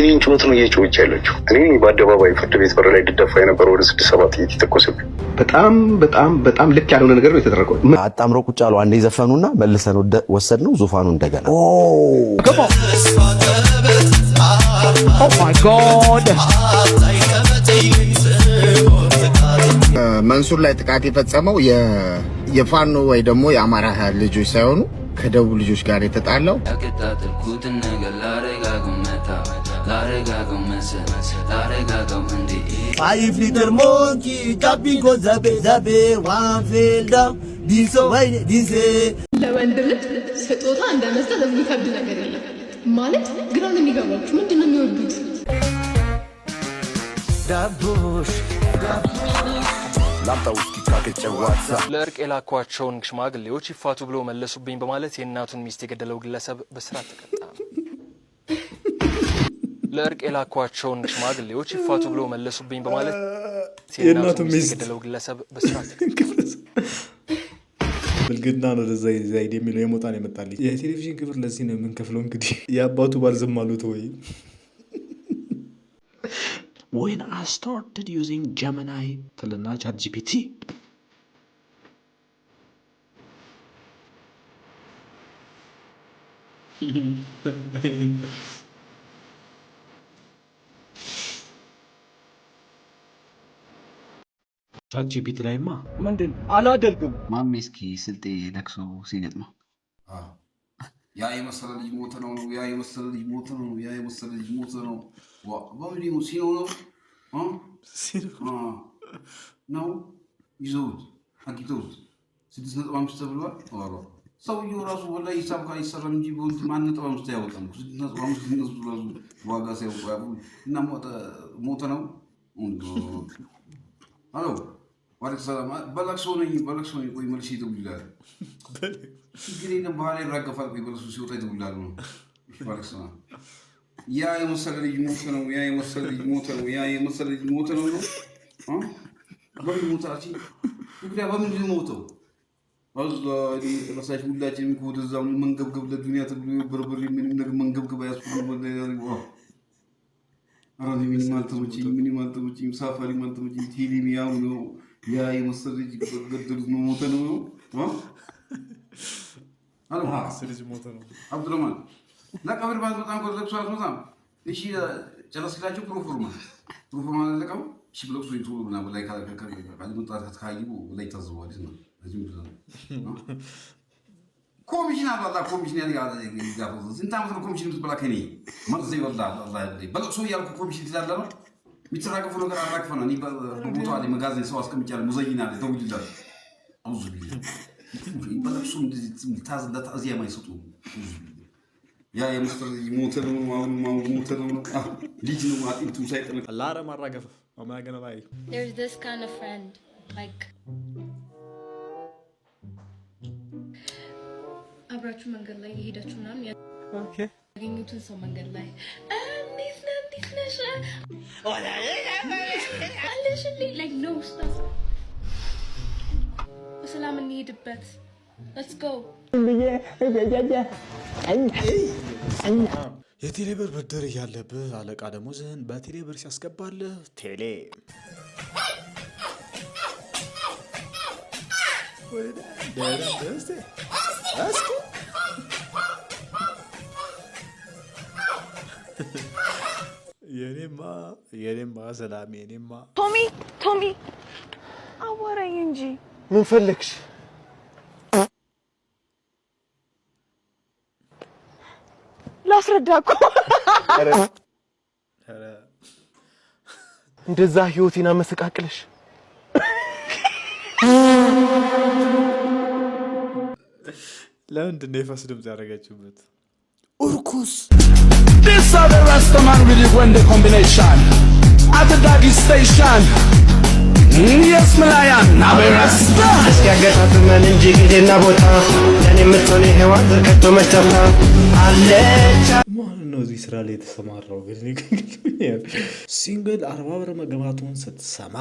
እኔን ጩኸት ነው እየጮኸች ያለችው። እኔ በአደባባይ ፍርድ ቤት በር ላይ ድደፋ የነበረው ወደ 6-7 እየተተኮሰብኝ በጣም ልክ ያልሆነ ነገር ነው የተደረገው። አጣምረው ቁጭ አሉ። አንዴ ዘፈኑና መልሰን ወሰድ ነው ዙፋኑ እንደገና መንሱር ላይ ጥቃት የፈጸመው የፋኖ ወይ ደግሞ የአማራ ልጆች ሳይሆኑ ከደቡብ ልጆች ጋር የተጣለው Five liter monkey jumping go zabe zabe one fell down ዲንሶ ወይ ዲንሴ ለወንድ ልጅ ስጦታ እንደመስጠት የሚከብድ ነገር የለም ማለት ግራ ነው የሚገባችሁ ምንድነው የሚወዱት ዳቦሽ ላምጣው እስኪ ካከጨዋታ ለእርቅ የላኳቸውን ሽማግሌዎች ይፋቱ ብሎ መለሱብኝ በማለት የእናቱን ሚስት የገደለው ግለሰብ በስራት ተቀጣ። ለእርቅ የላኳቸውን ሽማግሌዎች ይፋቱ ብሎ መለሱብኝ በማለት የእናቱን ሚስት የገደለው ግለሰብ በስራት ተቀጣ። ብልግና ነው ለዛይድ የሚለው የሞጣን የመጣልኝ የቴሌቪዥን ክብር ለዚህ ነው የምንከፍለው። እንግዲህ የአባቱ ባል ዝም አሉት ወይ? When I started using Gemini ትልና ChatGPT ChatGPT ላይማ ምንድን አላደርግም ማሜ እስኪ ስልጤ ለቅሶ ሲገጥመው ያ የመሰለ ልጅ ሞተ ነው ያ የመሰለ ልጅ ሞተ ነው ያ የመሰለ ልጅ ሞተ ነው በምንድን ነው ሲኖ ነው ነው ይዘውት አግኝተውት 6.5 ተብሏል። ሰውየው ራሱ ወላሂ ሂሳብ ካልሰራም እንጂ በውድ 1.5 ያወጣም 6.5 ዋጋ ሲያወጣ እና ሞተ ነው። አሎ ወለክ ሰላም በለቅሶ ነኝ ቆይ መልስ ይደውላል ግን እኔ በኋላ ይራገፋል ቆይ በለቅሶ ሲወጣ ይደውላል ነው በለቅሶ ነው ያ የመሰለ ልጅ ሞተ ነው ያ የመሰለ ልጅ ሞተ ነው ያ የመሰለ ልጅ ሞተ ነው በምን ሞታች እንግዲህ በምን ሞተው አላህ ለራሳች ሁላችንም ወደዛው መንገብገብ ለዱንያ ተብሎ በርበሬ ምንም ነገር መንገብገብ ያስፈልግ ወላሂ አራኒ ምን ማልተመጪ ሳፋሪ ማልተመጪ ቴሌሚያው ነው ያ የመሰለ ልጅ ገደሉት ነው ሞተ ነው አሎ ስለዚህ ሞተ ነው አብዱራህማን ለቀብር ባዝ በጣም ኮለክሱ አትመጣም እሺ ጨረስላችሁ ፕሮፎርማ አለቀው እሺ ብሎክ ሶይቱ እና በላይ ካልመጣት ካይቡ ላይ ተዘዋል ነው እዚህ ነው ኮሚሽን አባላ ኮሚሽን ያለው ይጋፈው እንት አመት ነው ኮሚሽን ብትበላ ከኔ ማለት ይወላ አላህ በለቅሶ ያልኩ ኮሚሽን ትላለ ነው የሚተራቀፉ ነገር አራቅፈ ነው ቦታው ላይ መጋዘን ሰው አስቀምጫለሁ ሙዘይና ላይ ተውልላል አውዙ በለቅሶ እንደዚህ ታዝለት አዚያ ማይሰጡ ያ የምስጥር ሞተ ነው አሁን ሞተ ነው ልጅ ነው አጥንቱ ሳይጠነቅ አላረ ማራገፍ አማገና ላይ There's this kind of friend like አብራችሁ መንገድ ላይ የሄዳችሁ ምናምን ኦኬ ያገኙትን ሰው መንገድ ላይ እንዴት ነሽ አለሽ like no stuff ሰላም እንሄድበት let's go የቴሌብር ብድር እያለብህ አለቃ ደሞዝህን በቴሌብር ሲያስገባልህ ቴሌ የኔማ ሰላም የኔማ ቶሚ አወራኝ እንጂ ምን ፈለግሽ? ላስረዳኩ እንደዛ ህይወቴን አመሰቃቅለሽ ለምንድን ነው የፈስ ድምፅ ያደረጋችሁበት? ኡርኩስ This are the Rastaman with you when the combination at the doggy station Yes Malayan now we Rasta እስኪያገጣት ምን እንጂ ጊዜና ቦታ ለኔ የምትሆን ህይወት ከቶ መቻታ አለች ማን ነው እዚህ ስራ ላይ የተሰማራው? ግን ሲንግል 40 ብር መገባቱን ስትሰማ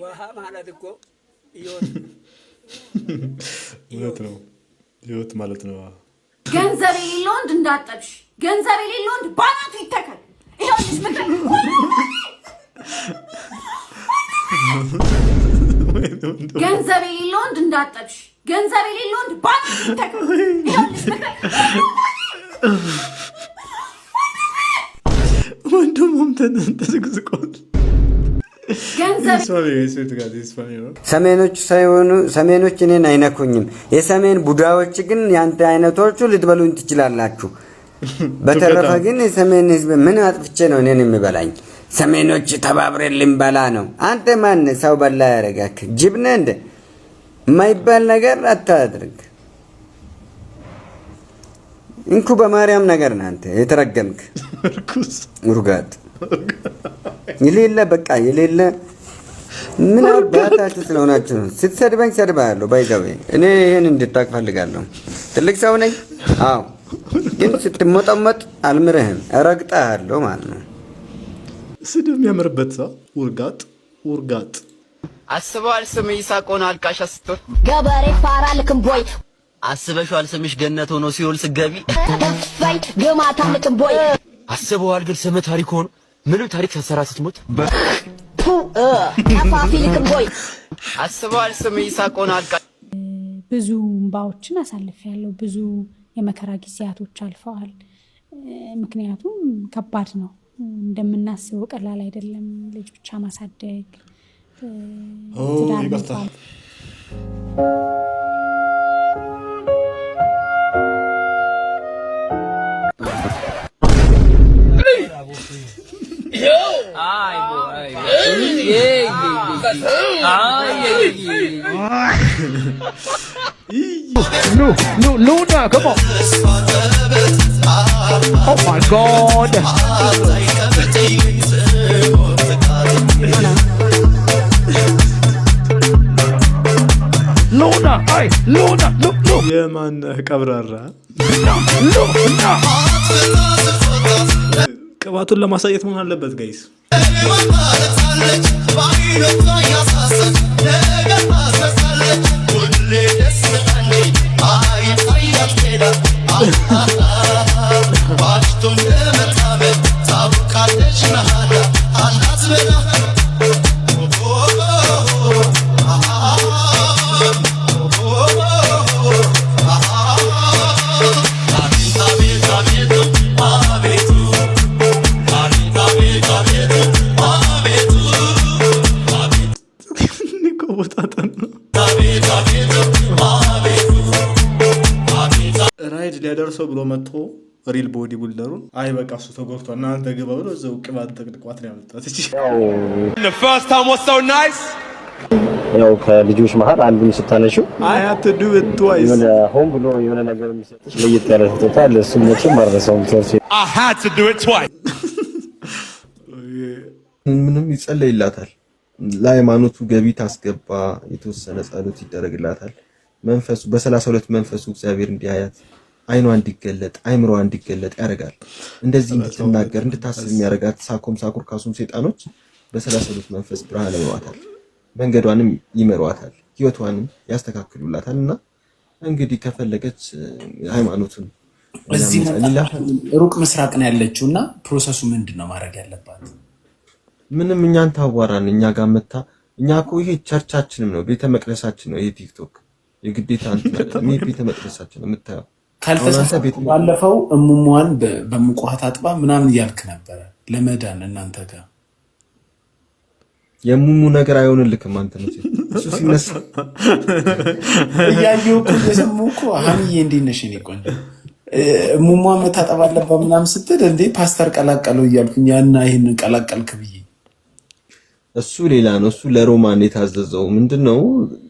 ውሃ ማለት እኮ ይወት እውነት ነው ህይወት ማለት ነው። ገንዘብ የሌለው ወንድ እንዳጠብሽ ገንዘብ የሌለው ወንድ ባናቱ ይተካል። ይኸውልሽ ምክር ገንዘብ የሌለው ወንድ እንዳጠብሽ ገንዘብ የሌለው ወንድ ባናቱ ይተካል። ይኸውልሽ ምክር ወንድሙም ተዝቅዝቋል። ሰሜኖች ሳይሆኑ ሰሜኖች እኔን አይነኩኝም። የሰሜን ቡዳዎች ግን ያንተ አይነቶቹ ልትበሉኝ ትችላላችሁ። በተረፈ ግን የሰሜን ህዝብ ምን አጥፍቼ ነው እኔን የሚበላኝ? ሰሜኖች ተባብረን ልንበላ ነው። አንተ ማን ሰው በላ ያረጋክ? ጅብ ነህ እንደ? የማይባል ነገር አታድርግ። እንኩ በማርያም ነገር ነህ አንተ የተረገምክ ውርጋጥ የሌለ በቃ የሌለ ምን አባታችሁ ስለሆናችሁ ነው። ስትሰድበኝ ሰድባለሁ። ባይዘው እኔ ይሄን እንድታቅ ፈልጋለሁ። ትልቅ ሰው ነኝ። አዎ ግን ስትሞጠሞጥ አልምርህም፣ እረግጥሃለሁ ማለት ነው። ስድብ የሚያምርበት ሰው ውርጋጥ አስበዋል። ስም ይሳቆን አልቃሻ ስትሆን ገበሬ ፋራ ልክም ቦይ አስበሽዋል። ስምሽ ገነት ሆኖ ሲኦል ስገቢ ፈይ ግማታ ልክም ቦይ አስበዋል። ግን ስም ታሪክ ሆኖ ምንም ታሪክ ሳሰራ ስትሞት አፋፊ ልክም ቦይ አስበዋል። ስም ይሳቆን አልቃሻ ብዙ እንባዎችን አሳልፌያለሁ። ብዙ የመከራ ጊዜያቶች አልፈዋል። ምክንያቱም ከባድ ነው። እንደምናስበው ቀላል አይደለም። ልጅ ብቻ ማሳደግ ትዳር No, Luna, come on. Oh my God. Luna, hey, Luna, look. የማን ቀብራራ ቅባቱን ለማሳየት መሆን አለበት ጋይስ። ራይድ ሊያደርሰው ብሎ መጥቶ ሪል ቦዲ ቢልደሩን አይ በቃ እሱ ተጎድቷል እናንተ ግባ ብሎ እዛው ቅባት ተቅጥቋት ነው ያመጣት። ያው ከልጆች መሀል አንዱን ስታነሺው አይ ሃቭ ቱ ዱ ኢት ትዋይስ የሆነ ሆን ብሎ የሆነ ነገር የሚሰጥሽ ለየት ያለ ስጦታ ለሱ መቼም ማረሳው ተርሲ I had to do it twice. ምንም ይጸለይላታል። ለሃይማኖቱ ገቢ ታስገባ፣ የተወሰነ ጸሎት ይደረግላታል። መንፈሱ በ32 መንፈሱ እግዚአብሔር እንዲያያት አይኗ እንዲገለጥ አይምሮዋ እንዲገለጥ ያደርጋል። እንደዚህ እንድትናገር እንድታስብ የሚያደርጋት ሳኮም ሳኩር ካሱም ሰይጣኖች በ32 መንፈስ ብርሃን ያወጣታል። መንገዷንም ይመሯታል፣ ህይወቷንም ያስተካክሉላታል። እና እንግዲህ ከፈለገች ሃይማኖቱን በዚህ ሩቅ ምስራቅ ነው ያለችውና ፕሮሰሱ ምንድነው ማድረግ ያለባት? ምንም እኛን ታዋራን እኛ ጋር መታ እኛ እኮ ይሄ ቸርቻችንም ነው ቤተ መቅደሳችን ነው። ይሄ ቲክቶክ የግዴታ አንተ ቤተ መቅደሳችን ነው የምታየው። ካልተሳሳተ ባለፈው እሙሟን በሙቋት አጥባ ምናምን ያልክ ነበር ለመዳን እናንተ ጋር የሙሙ ነገር አይሆንልክም አንተ ነው እሱ ሲነሳ እያየሁ እኮ የሰማሁ እኮ ሀኒዬ እንዴት ነሽ የእኔ ቆንጆ እሙሟ መታጠብ አለባት ምናምን ስትል እንዴ ፓስተር ቀላቀለው እያልኩኝ ያና ይሄንን ቀላቀልክ ብዬ እሱ ሌላ ነው። እሱ ለሮማን የታዘዘው ምንድነው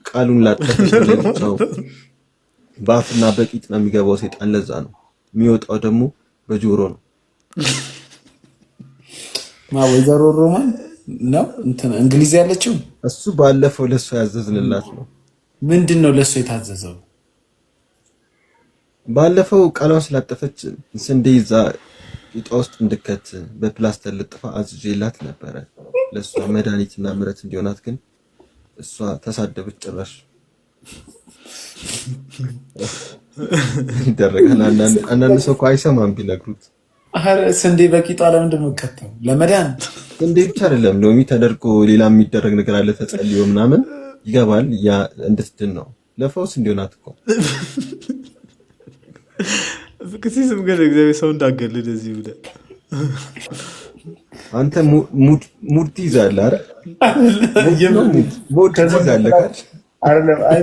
ቃሉን ላጠፈው ባፍና በቂጥ ነው የሚገባው ሰይጣን። ለዛ ነው የሚወጣው ደግሞ በጆሮ ነው። ወይዘሮ ሮማን ነው እንትን እንግሊዝ ያለችው እሱ ባለፈው ለሱ ያዘዝንላት ነው። ምንድነው ለሱ የታዘዘው? ባለፈው ቃሏን ስላጠፈች ስንዴ ይዛ ቂጧ ውስጥ እንድከት በፕላስተር ልጥፋ አዝዤላት ነበረ ለሷ መድኃኒትና ምሕረት እንዲሆናት። ግን እሷ ተሳደበች ጭራሽ ይደረጋል። አንዳንድ ሰው እኮ አይሰማም ቢነግሩት። ስንዴ በቂጧ ለምንድን ነው የምትከተው? ለመዳን ስንዴ ብቻ አይደለም ሎሚ ተደርጎ ሌላ የሚደረግ ነገር አለ። ተጸልዮ ምናምን ይገባል። ያ እንድትድን ነው ለፈውስ እንዲሆናት እኮ ፍቅሲስም ግን እግዚአብሔር ሰው እንዳገልድ እዚህ ብለ አንተ ሙድ ትይዛለህ አይደል? ሙድ ትይዛለህ አይደለም? አይ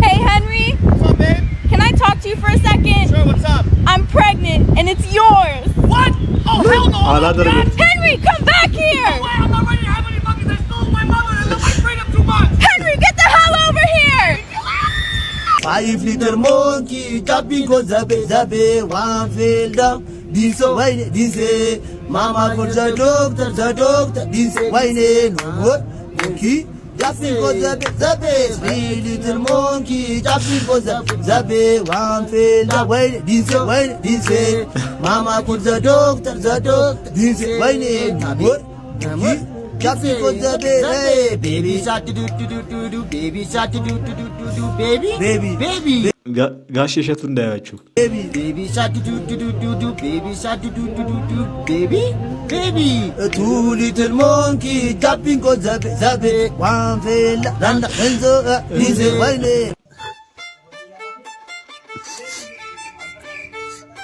Hey Henry, what's up, babe? Can I talk to you for a second? Sure, what's up? I'm pregnant and it's yours. What? Oh hell no! Henry, come back here! No way, I'm not ready to have any monkeys. I stole my mother and let my freedom too much. Henry, get the hell over here! 5 liter monkey, jumping go zabe, one fell down. This wine, this mama called the doctor, this wine, no more monkey. Jumping go zabe, 3 little monkey, jumping go zabe, one fell down. Wine, this mama called the doctor, this wine, no more monkey. Jumping go zabe, hey, baby shark do, baby shark do, baby. ጋሽ እሸቱ እንዳያችሁ baby shark do, baby shark do, baby. 2 little monkey jumping go zabe, one fell down, enzo this wine.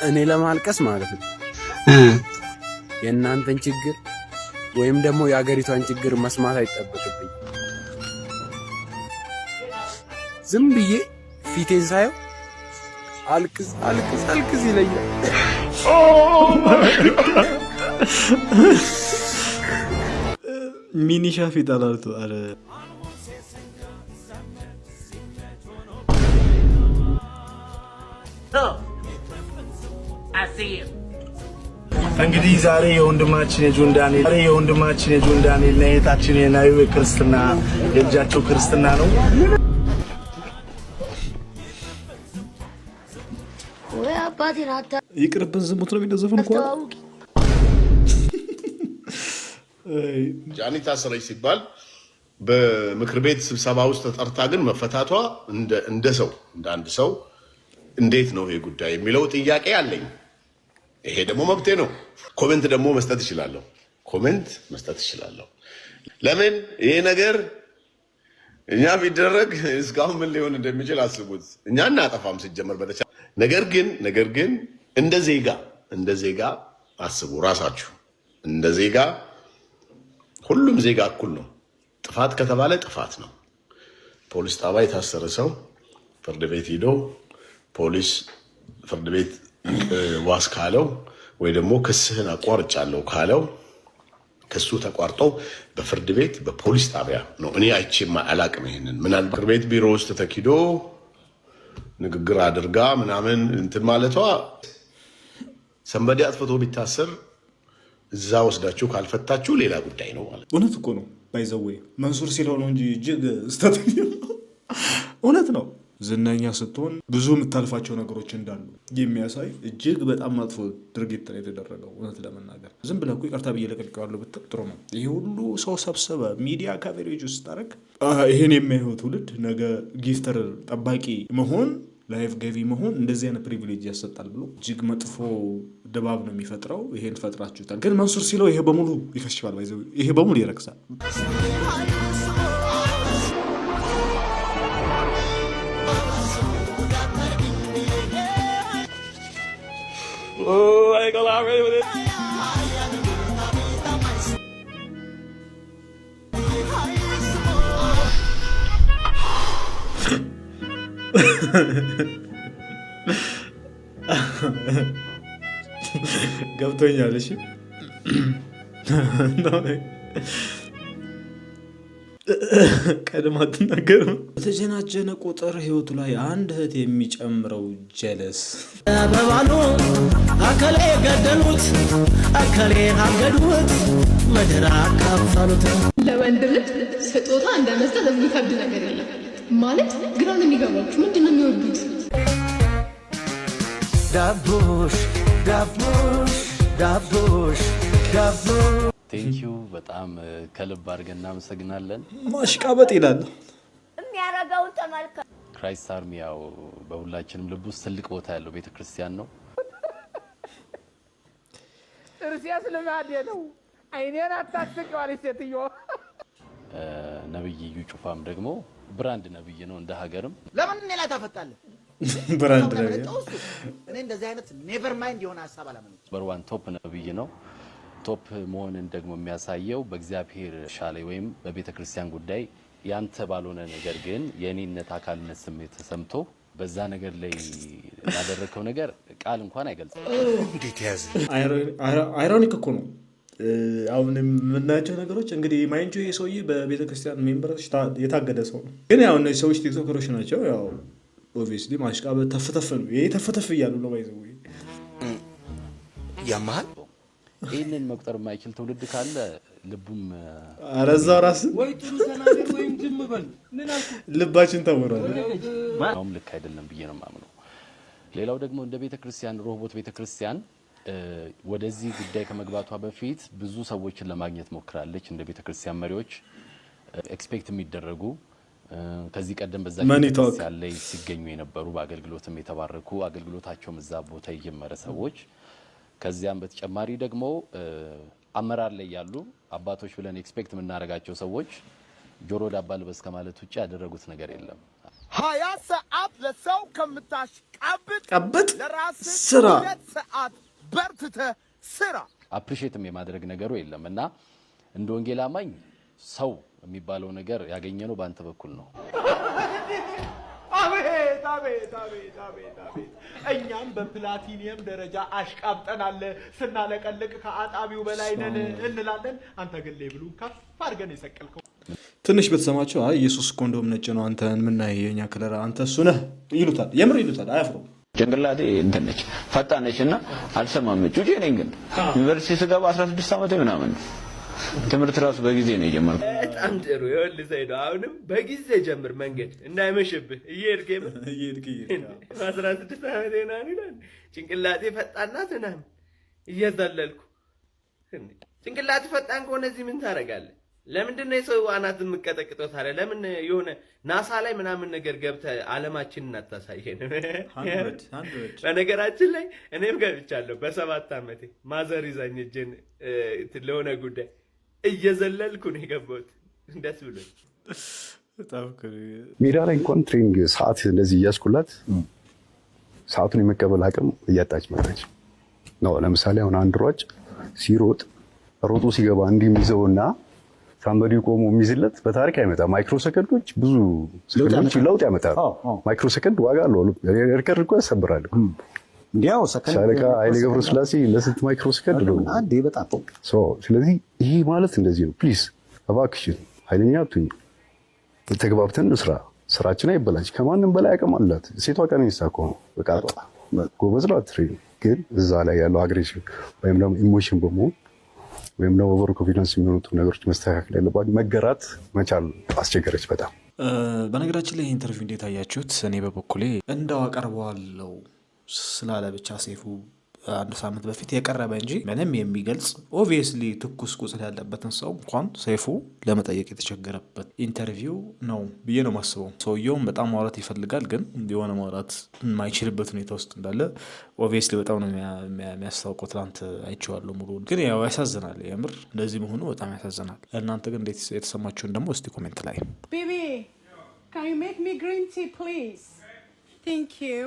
እኔ ለማልቀስ ማለት ነው የእናንተን ችግር ወይም ደግሞ የአገሪቷን ችግር መስማት አይጠበቅብኝ። ዝም ብዬ ፊቴን ሳየው አልቅስ ይለኛል። ሚኒሻ ፊት አላልቱ አለ እንግዲህ ዛሬ የወንድማችን የጆን ዳንኤል እና የእህታችን የናዩ ክርስትና የልጃቸው ክርስትና ነው። ወይ አባቴ ናታ ይቅርብን፣ ዝሙት ነው የሚደዘፈን እንኳን ጃኒ ታሰረች ሲባል በምክር ቤት ስብሰባ ውስጥ ተጠርታ ግን መፈታቷ እንደ አንድ ሰው እንዴት ነው ይሄ ጉዳይ የሚለው ጥያቄ አለኝ። ይሄ ደግሞ መብቴ ነው። ኮሜንት ደግሞ መስጠት እችላለሁ። ለምን ይሄ ነገር እኛ ቢደረግ እስካሁን ምን ሊሆን እንደሚችል አስቡት። እኛ እናጠፋም ሲጀመር በተቻለ ነገር ግን እንደ ዜጋ አስቡ ራሳችሁ። እንደ ዜጋ ሁሉም ዜጋ እኩል ነው። ጥፋት ከተባለ ጥፋት ነው። ፖሊስ ጣቢያ የታሰረ ሰው ፍርድ ቤት ሄዶ ፖሊስ ፍርድ ቤት ዋስ ካለው ወይ ደግሞ ክስህን አቋርጫለሁ ካለው ክሱ ተቋርጦ በፍርድ ቤት በፖሊስ ጣቢያ ነው። እኔ አይቼማ አላቅም። ይሄንን ምናልባት ፍርድ ቤት ቢሮ ውስጥ ተኪዶ ንግግር አድርጋ ምናምን እንትን ማለቷ ሰንበዲ አጥፍቶ ቢታሰር እዛ ወስዳችሁ ካልፈታችሁ ሌላ ጉዳይ ነው ማለት። እውነት እኮ ነው። ባይዘዌ መንሱር ሲለው ነው እንጂ እጅግ ስተተኛ እውነት ነው። ዝናኛ ስትሆን ብዙ የምታልፋቸው ነገሮች እንዳሉ የሚያሳይ እጅግ በጣም መጥፎ ድርጊት ነው የተደረገው። እውነት ለመናገር ዝም ብለህ እኮ ይቅርታ ብዬ ለቀልቀዋለሁ ብትል ጥሩ ነው። ይሄ ሁሉ ሰው ሰብሰበ ሚዲያ ካቨሬጅ ውስጥ ታረክ ይሄን የሚያየው ትውልድ ነገ ጊፍተር ጠባቂ መሆን ላይፍ ገቢ መሆን እንደዚህ አይነት ፕሪቪሌጅ ያሰጣል ብሎ እጅግ መጥፎ ድባብ ነው የሚፈጥረው። ይሄን ፈጥራችሁታል። ግን መንሱር ሲለው ይሄ በሙሉ ይከሽፋል። ባይዘው ይሄ በሙሉ ይረክሳል። Oh, I ain't gonna lie, ready with it. ገብቶኛል። እሺ ቀድማ አትናገርም። በተጀናጀነ ቁጥር ህይወቱ ላይ አንድ እህት የሚጨምረው ጀለስ በባሉ አከሌ ገደሉት አከሌ አገዱት ምድር አካፈሉት። ለወንድ ልጅ ስጦታ እንደ መስጠት የሚከብድ ነገር የለም። ማለት ግራ ነው የሚገባችሁ። ምንድን ነው የሚወዱት? ዳቦሽ ዳቦሽ ዳቦሽ ዳቦ ቴንኪዩ በጣም ከልብ አድርገን እናመሰግናለን። ማሽቃበጥ ይላል የሚያረጋው ተመልከ ክራይስት አርሚ ያው በሁላችንም ልብ ውስጥ ትልቅ ቦታ ያለው ቤተክርስቲያን ነው። ጥርሴስ ልማዴ ነው። አይኔን አታስቀው አለች ሴትዮ። ነብይ እዩ ጩፋም ደግሞ ብራንድ ነብይ ነው እንደ ሀገርም። ለምን እኔ ላይ ታፈጣለህ? ብራንድ ነብይ እኔ እንደዚህ አይነት ኔቨር ማይንድ የሆነ ሐሳብ አላመነም። በርዋን ቶፕ ነብይ ነው። ቶፕ መሆንን ደግሞ የሚያሳየው በእግዚአብሔር ሻለ ወይም በቤተክርስቲያን ጉዳይ ያንተ ባልሆነ ነገር ግን የኔነት አካልነት ስሜት ተሰምቶ በዛ ነገር ላይ ያደረከው ነገር ቃል እንኳን አይገልጽም። እንዴት ያዘ አይሮኒክ እኮ ነው። አሁን የምናያቸው ነገሮች እንግዲህ ማይንጆ የሰውዬ በቤተክርስቲያን ሜምበሮች የታገደ ሰው ነው። ግን ያው እነዚህ ሰዎች ቲክቶከሮች ናቸው። ያው ኦብቪየስሊ ማሽቃበጥ ተፍተፍ ነው። ይሄ ተፍተፍ እያሉ ነው ባይዘው ያማል። ይሄንን መቁጠር የማይችል ትውልድ ካለ ልቡም አረዛው ራስ ወይ ጥሩ ተናገር ወይም ዝም በል። ምን አልኩ? ልባችን ተወሯል። ማውም ልክ አይደለም ብዬ ነው የማምነው። ሌላው ደግሞ እንደ ቤተክርስቲያን ሮቦት ቤተክርስቲያን ወደዚህ ጉዳይ ከመግባቷ በፊት ብዙ ሰዎችን ለማግኘት ሞክራለች። እንደ ቤተክርስቲያን መሪዎች ኤክስፔክት የሚደረጉ ከዚህ ቀደም በዛ ቤተክርስቲያን ላይ ሲገኙ የነበሩ በአገልግሎትም የተባረኩ አገልግሎታቸውም እዛ ቦታ የጀመረ ሰዎች ከዚያም በተጨማሪ ደግሞ አመራር ላይ ያሉ አባቶች ብለን ኤክስፔክት የምናደርጋቸው ሰዎች ጆሮ ዳባ ልበስ ከማለት ውጭ ያደረጉት ነገር የለም። 20 ሰዓት ለሰው ከምታሽቃብጥ ለራስህ ስራ 2 ሰዓት በርትተህ ስራ። አፕሪሺየትም የማድረግ ነገሩ የለም እና እንደ ወንጌል አማኝ ሰው የሚባለው ነገር ያገኘነው በአንተ በኩል ነው። አቤት አቤት አቤት አቤት አቤት! እኛም በፕላቲኒየም ደረጃ አሽቃብጠናል። ስናለቀልቅ ከአጣቢው በላይ ነን እንላለን። አንተ ግን ሌብሉ ከፍ አድርገን የሰቀልከው። ትንሽ በተሰማቸው አይ ኢየሱስ እኮ እንደውም ነጭ ነው አንተን ምናይ የኛ ከለራ አንተ እሱ ነህ ይሉታል። የምር ይሉታል። አያፍሩም። ጭንቅላቴ እንትን ነች ፈጣነች እና አልሰማም። ጩጬ ነኝ ግን ዩኒቨርሲቲ ስገባ 16 ዓመቴ ምናምን ትምህርት ራሱ በጊዜ ነው የጀመርኩት። በጣም ጥሩ። ይኸውልህ ዘይዶ አሁንም በጊዜ ጀምር መንገድ እንዳይመሽብህ እየሄድክ 16 ዓመቴ ምናምን ይላል። ጭንቅላቴ ፈጣን ናት ምናምን እየዘለልኩ ጭንቅላቴ ፈጣን ከሆነ እዚህ ምን ታደርጋለህ? ለምንድን ነው የሰው አናት የምትቀጠቅጠው ታዲያ? ለምን የሆነ ናሳ ላይ ምናምን ነገር ገብተህ ዓለማችንን አታሳየን? በነገራችን ላይ እኔም ገብቻለሁ በ7 ዓመቴ ማዘር ይዛኝ እጄን ለሆነ ጉዳይ እየዘለልኩ ነው የገባሁት። ደስ ብሎኝ ሜዳ ላይ እንኳን ትሬኒንግ ሰዓት እንደዚህ እያስኩላት ሰዓቱን የመቀበል አቅም እያጣች መጣች ነው። ለምሳሌ አሁን አንድ ሯጭ ሲሮጥ ሮጦ ሲገባ እንዲህ የሚይዘውና ሳምበዲ ቆሞ የሚይዝለት በታሪክ አይመጣም። ማይክሮ ሰከንዶች ብዙ ሰከንዶች ለውጥ ያመጣሉ። ማይክሮ ሰከንድ ዋጋ አለው። ሪከርድ እኮ ያሰብራል። እንዲያው ሰከንድ ሻለቃ ኃይሌ ገብረስላሴ ለስንት ማይክሮ ሰከንድ ነው አንዴ በጣም ስለዚህ ይሄ ማለት እንደዚህ ነው። ፕሊዝ እባክሽን ኃይለኛ አትሁኝ። ተግባብተን እንስራ። ስራችን አይበላሽ። ከማንም በላይ አቅም አላት ሴቷ። ቀነኒሳ እኮ ነው በቃ ጎበዝ ናት። ግን እዛ ላይ ያለው አግሬሽን ወይም ደግሞ ኢሞሽን በመሆን ወይም ደግሞ ኦቨር ኮንፊደንስ የሚሆኑት ነገሮች መስተካከል ያለባቸው መገራት መቻል አስቸገረች በጣም። በነገራችን ላይ ኢንተርቪው እንዴት አያችሁት? እኔ በበኩሌ እንደው አቀርበዋለሁ ስላለ ብቻ ሰይፉ 1 ሳምንት በፊት የቀረበ እንጂ ምንም የሚገልጽ ኦብቪየስሊ ትኩስ ቁስል ያለበትን ሰው እንኳን ሰይፉ ለመጠየቅ የተቸገረበት ኢንተርቪው ነው ብዬ ነው ማስበው። ሰውየውም በጣም ማውራት ይፈልጋል፣ ግን የሆነ ማውራት የማይችልበት ሁኔታ ውስጥ እንዳለ ኦብቪየስሊ በጣም ነው የሚያስታውቀው። ትናንት አይቼዋለሁ ሙሉውን። ግን ያው ያሳዝናል፣ የምር እንደዚህ መሆኑ በጣም ያሳዝናል። እናንተ ግን እንዴት የተሰማችሁን ደግሞ እስቲ ኮሜንት ላይ ቤቢ can you make me green tea please? Thank you.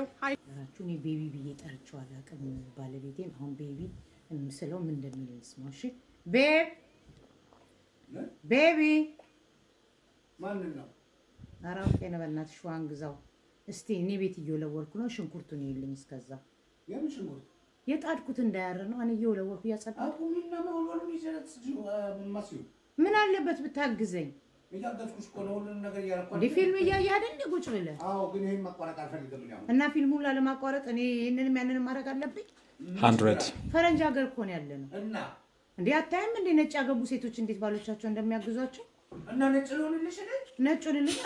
እኔ ቤቢ ብዬ ጠርቼው አላውቅም ባለቤቴን። አሁን ቤቢ ስለው ምን እንደሚል ልስማው። እሺ ቤቢ ማን ነው? ኧረ አውቄ ነው። በእናትሽ ዋን ግዛው እስቲ። እኔ ቤት እየወለወልኩ ነው። ሽንኩርቱን ይልኝ እስከዛ። የምን ሽንኩርት? የጣድኩት እንዳያር ነው። እኔ እየወለወልኩ እያጸዳሁ። አቁሚና መወልወሉን ይዘለት ምን ማስዩ? ምን አለበት ብታግዘኝ? እያገዝኩሽ እኮ ነው። ሁሉንም ነገር እያደረኩ እንደ ፊልም እያየህ አይደል ቁጭ ብለህ? አዎ፣ ግን ይሄን ማቋረጥ አልፈልግም ነው። እና ፊልሙን ላለማቋረጥ እኔ ይሄንንም ያንንም ማድረግ አለብኝ? 100 ፈረንጅ ሀገር እኮ ነው ያለ ነው። እና እንዴ አታይም እንዴ ነጭ ያገቡ ሴቶች እንዴት ባሎቻቸው እንደሚያግዟቸው? እና ነጭ ልሆንልሽ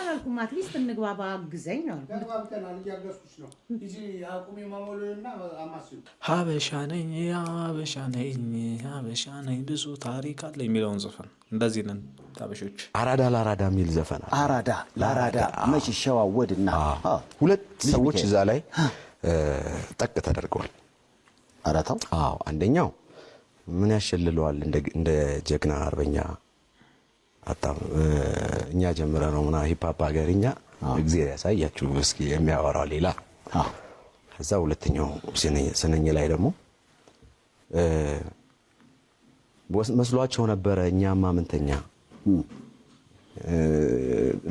አላልኩም። አትሊስት እንግባባ አግዘኝ ነው ተግባብተናል። እያገዝኩሽ ነው። እዚህ አቁሚ ማሞሉና አማስዩ ሀበሻ ነኝ ብዙ ታሪክ አለ የሚለውን ዘፈን እንደዚህ ነን ታበሾች። አራዳ ለአራዳ የሚል ዘፈን አራዳ ለአራዳ መች ሸዋወድና ሁለት ሰዎች እዛ ላይ ጠቅ ተደርገዋል። አራታው አንደኛው ምን ያሸልለዋል እንደ ጀግና አርበኛ አጣም እኛ ጀምረ ነው ምና ሂፕ ሀገርኛ እግዚአብሔር ያሳያችሁ እስኪ የሚያወራው ሌላ። ከዛ ሁለተኛው ስነኝ ላይ ደግሞ መስሏቸው ነበረ እኛማ ምንተኛ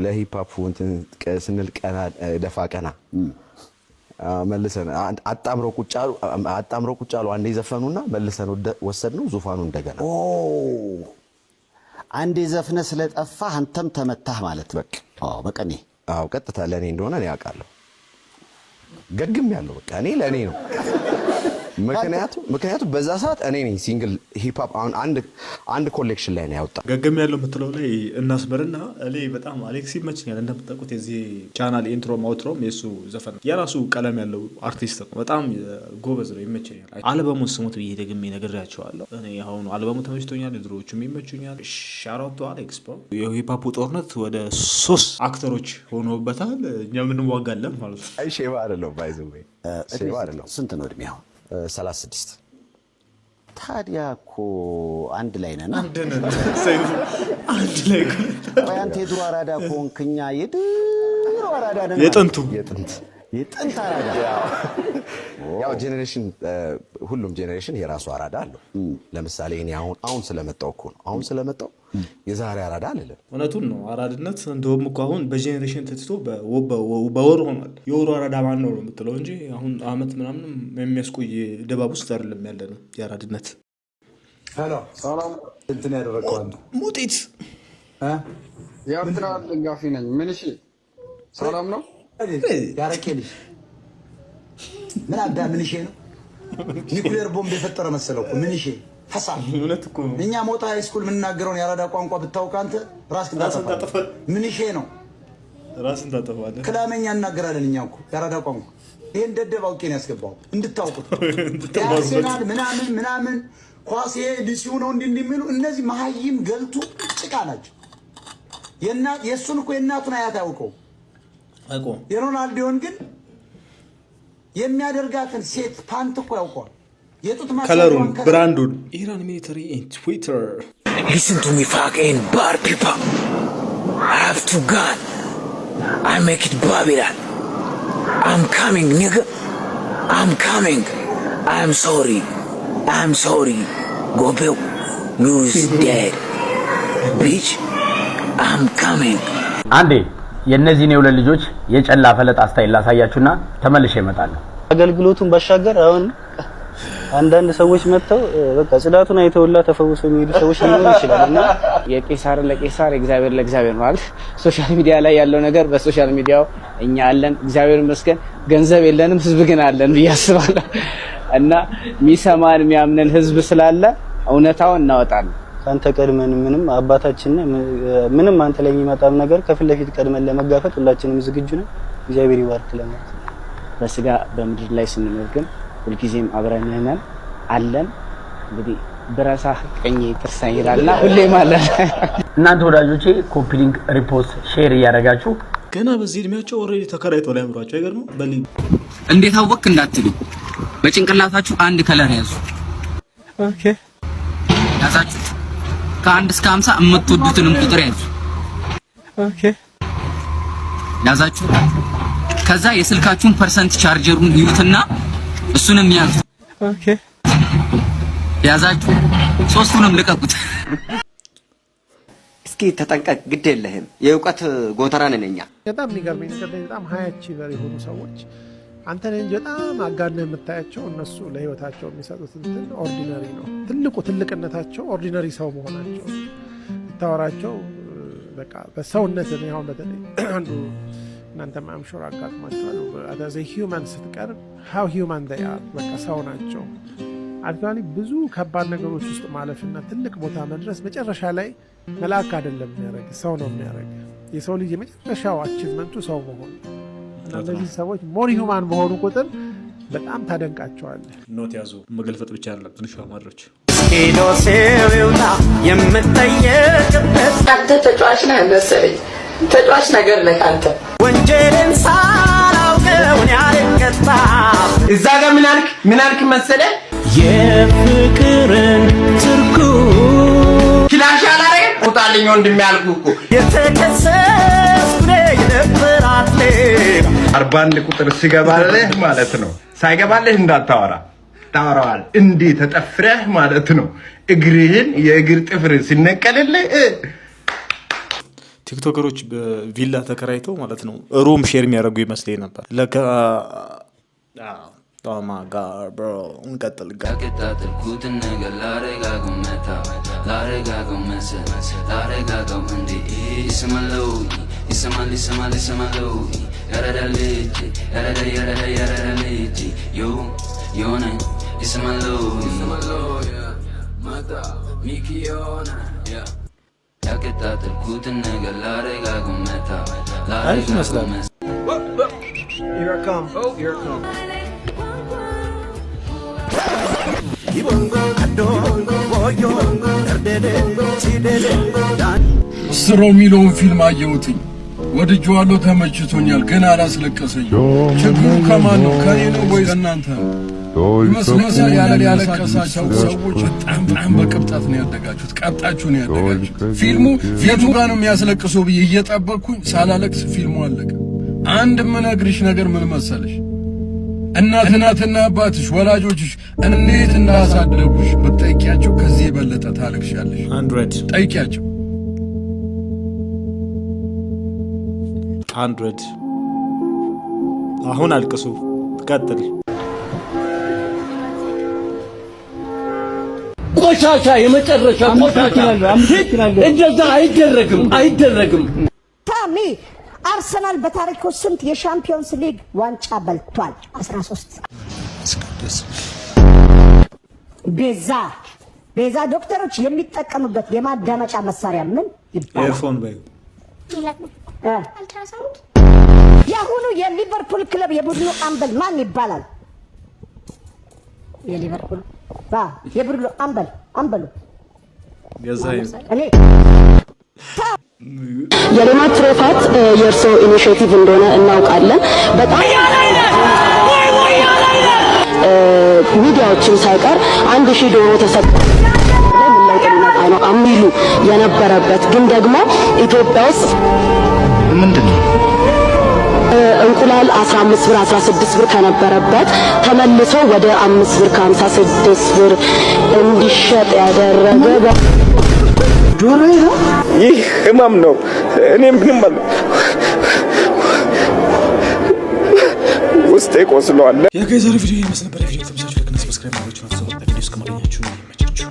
ለሂፕ ሆፕ እንትን ስንል ቀና ደፋ ቀና መልሰን አጣምረው ቁጭ አሉ። አንዴ ዘፈኑና መልሰን ወሰድነው ዙፋኑ እንደገና። አንዴ ዘፍነ ስለጠፋ አንተም ተመታህ ማለት በቃ በቀኔ ቀጥታ ለኔ እንደሆነ እኔ አውቃለሁ። ገግም ያለው በቃ እኔ ለኔ ነው። ምክንያቱም በዛ ሰዓት እኔ ነኝ ሲንግል ሂፕ ሆፕ አንድ ኮሌክሽን ላይ ነው ያወጣ። ገገም ያለው የምትለው ላይ እናስበርና እኔ በጣም አሌክስ ይመችኛል። እንደምታውቁት የዚህ ቻናል ኢንትሮ አውትሮም የሱ ዘፈን የራሱ ቀለም ያለው አርቲስት ነው። በጣም ጎበዝ ነው፣ ይመቸኛል። አልበሙን ስሙት ብዬ ደግሜ ነግሬያቸዋለሁ። እኔ አሁን አልበሙ ተመችቶኛል፣ ድሮዎቹም ይመቹኛል። ሻራውት አሌክስ ብሮ። የሂፕ ሆፕ ጦርነት ወደ 3 አክተሮች ሆኖበታል። እኛ ምንም ዋጋለን ማለት ነው። አይ ሼባ አይደለም ባይዘው ሼባ አይደለም። ስንት ነው እድሜው? 36 ታዲያ እኮ አንድ ላይ ነን። አንድ ላይ አንተ የድሮ አራዳ ኮንክኛ የድሮ አራዳ ነን። የጥንት አራዳ ያው ጄኔሬሽን ሁሉም ጄኔሬሽን የራሱ አራዳ አለው። ለምሳሌ እኔ አሁን ስለመጣው እኮ ነው አሁን ስለመጣው የዛሬ አራዳ አይደለም። እውነቱን ነው። አራድነት እንደውም እኮ አሁን በጄኔሬሽን ተትቶ በወር ሆኗል። የወሩ አራዳ ማን ነው የምትለው እንጂ አሁን አመት ምናምን የሚያስቆይ ድባብ ውስጥ አይደለም ያለ ነው የአራድነት። ሄሎ ሰላም እንትን ያደረከው አንተ ሙጢት የአርትራ ደጋፊ ነኝ። ምን እሺ ሰላም ነው ያረከልሽ ምን አዳ ምን እሺ ነው ኒኩሌር ቦምብ የፈጠረ መሰለው ምን እሺ ሐሳብ እውነት እኮ ነው። እኛ ሞታ ሃይስኩል የምንናገረውን ያራዳ ቋንቋ ብታውቅ አንተ ራስህን ታጠፋለህ። ምን እሺ ነው ራስህን ታጠፋለህ። ክላመኛ እናገራለን እኛ እኮ ያራዳ ቋንቋ። ይሄን ደደብ አውቄ ነው ያስገባው እንድታውቁት። ያርሰናል ምናምን ኳስ ዲሲው ነው እንደሚሉ እነዚህ መሀይም ገልቱ ጭቃ ናቸው። የእሱን እኮ የእናቱን አያት ያውቀው የሮናልዶን ግን የሚያደርጋትን ሴት ፓንት እኮ ያውቀዋል። ከለሩን ብራንዱን ኢራን ሚሊተሪ ኢን ትዊተር Listen to me fucking bar people. I have to gun. I make it Babylon. I'm coming, nigga. I'm coming. I'm sorry. Gobel, you is dead. Bitch, I'm coming. አንዴ የነዚህን የሁለት ልጆች የጨላ ፈለጥ አስታይል ላሳያችሁና ተመልሼ እመጣለሁ። አገልግሎቱን ባሻገር አሁን አንዳንድ ሰዎች መጥተው በቃ ጽዳቱን አይተውላ ተፈውሰው የሚሄዱ ሰዎች ሊሆኑ ይችላልና የቄሳር ለቄሳር እግዚአብሔር ለእግዚአብሔር ነው አይደል? ሶሻል ሚዲያ ላይ ያለው ነገር በሶሻል ሚዲያው እኛ አለን፣ እግዚአብሔር ይመስገን። ገንዘብ የለንም፣ ህዝብ ግን አለን ብዬ አስባለሁ። እና የሚሰማን የሚያምነን ህዝብ ስላለ እውነታውን እናወጣለን። አንተ ቀድመን ምንም አባታችን ምንም አንተ ላይ የሚመጣም ነገር ከፊት ለፊት ቀድመን ለመጋፈጥ ሁላችንም ዝግጁ ነን። እግዚአብሔር ይባርክ ለማለት በስጋ በምድር ላይ ስንኖር ግን ሁልጊዜም አብረን ነን አለን። እንግዲህ ብረሳ ቀኝ ተርሳኝ ይላልና ሁሌም አለን። እናንተ ወዳጆቼ ኮፒ ሊንክ፣ ሪፖስት፣ ሼር እያደረጋችሁ ገና በዚህ እድሜያቸው ኦሬዲ ተከራይተው ላይ አምሯቸው አይገርም። በሊ እንዴት አወቅ እንዳትሉ በጭንቅላታችሁ አንድ ከለር ያዙ። ኦኬ ያዛችሁ ከ1 እስከ 50 የምትወዱትንም ቁጥር ያዙ። ኦኬ ያዛችሁ ከዛ የስልካችሁን ፐርሰንት ቻርጀሩን ይዩትና እሱንም ያዙ። ኦኬ ያዛችሁ ሶስቱንም ልቀቁት። እስኪ ተጠንቀቅ፣ ግድ የለህም የእውቀት ጎተራ ነን እኛ። በጣም የሚገርመኝ ነገር በጣም ሀያቺ በር የሆኑ ሰዎች አንተን እንጂ በጣም አጋነው የምታያቸው እነሱ ለህይወታቸው የሚሰጡት እንትን ኦርዲነሪ ነው። ትልቅነታቸው ኦርዲነሪ ሰው መሆናቸው ታወራቸው በቃ በሰውነት ነው። ያው በተለይ አንዱ እናንተ ማምሾር አጋጥማችኋል። አዳዘ ሂዩማን ስትቀርብ how human they are በቃ ሰው ናቸው። አክቹዋሊ ብዙ ከባድ ነገሮች ውስጥ ማለፍና ትልቅ ቦታ መድረስ መጨረሻ ላይ መልአክ አይደለም የሚያደርግ ሰው ነው የሚያደርግ። የሰው ልጅ የመጨረሻው አቺቭመንቱ ሰው መሆን እና እነዚህ ሰዎች ሞር ሂውማን በሆኑ ቁጥር በጣም ታደንቃቸዋለህ። ኖት ያዙ መገልፈጥ ብቻ አይደለም ትንሽ አማድሮች ሄዶ ሲውና የምትጠየቅበት አንተ ተጫዋች ነህ መሰለኝ። ተጫዋች ነገር ነህ አንተ። ወንጀልን ሳላውቀው ያልቀጣ እዛ ጋር ምን አልክ መሰለህ? የፍቅርን ትርጉም ክላሽ አላረገም ቁጣልኝ ወንድሜ ያልኩህ እኮ የተከሰስኩ ነበር አትሌ 41 ቁጥር ሲገባልህ ማለት ነው። ሳይገባልህ እንዳታወራ ታወራዋል። እንዲህ ተጠፍረህ ማለት ነው። እግርህን የእግር ጥፍር ሲነቀልልህ ቲክቶከሮች በቪላ ተከራይተው ማለት ነው ሩም ሼር የሚያደርጉ ይመስለኝ ነበር። ለካ ኦማጋ ብሮ እንቀጥል ጋር ከተተልኩትን ነገር ላረጋገው እንዲ ይሰማለው ያረዳ ልጅ የሆነ ይሰማለው ማታ ሚኪዮና ያከታተልኩትን ነገር ላረጋገው Here I come. ስሮ የሚለውን ፊልም አየሁትኝ። ወድጄዋለሁ፣ ተመችቶኛል፣ ግን አላስለቀሰኝ። ችግሩ ከማን ነው? ከኔ ነው ወይስ እናንተ ነው? ይመስለኛል ያለቀሳቸው ሰዎች በጣም በቅብጠት ነው ያደጋችሁት፣ ቀብጣችሁ ነው ያደጋችሁት። ፊልሙ የቱ ጋር ነው የሚያስለቅሰው ብዬ እየጠበቅኩኝ ሳላለቅስ ፊልሙ አለቀ። አንድ የምነግርሽ ነገር ምን መሰለሽ? እናትና አባትሽ ወላጆችሽ እንዴት እንዳሳደጉሽ ብትጠይቂያቸው ከዚህ የበለጠ ታለቅሻለሽ። 100 ጠይቂያቸው። 100 አሁን አልቅሱ። ቀጥል። ቆሻሻ የመጨረሻ ቆሻሻ እንደዛ አይደረግም። ታሚ አርሰናል በታሪኩ ስንት የሻምፒዮንስ ሊግ ዋንጫ በልቷል? 13። ቤዛ ዶክተሮች የሚጠቀሙበት የማዳመጫ መሳሪያ ምን ይባላል? ኤርፎን በይ። የአሁኑ የሊቨርፑል ክለብ የቡድኑ አምበል ማን ይባላል? የሊቨርፑል የቡድኑ አምበሉ የልማት ትሩፋት የእርሶ ኢኒሼቲቭ እንደሆነ እናውቃለን። በጣም ሚዲያዎችም ሳይቀር 1000 ዶሮ ተሰጠ ምን ለውጥ ሊመጣ ነው የሚሉ የነበረበት ግን ደግሞ ኢትዮጵያ ውስጥ ምንድነው እንቁላል 15 ብር 16 ብር ከነበረበት ተመልሶ ወደ 5 ብር ከ56 ብር እንዲሸጥ ያደረገ ዶሮ ይህ ህመም ነው። እኔም ምንም አለ ውስጤ ቆስሏል። የጋይዘር ቪዲዮ ይመስል ነበር። ቪዲዮ ተመሳሳይ ለከነ ሰብስክራይብ ማድረጋችሁን አትዘንጉ። ቪዲዮ እስከማገኛችሁ ይመቻችሁ።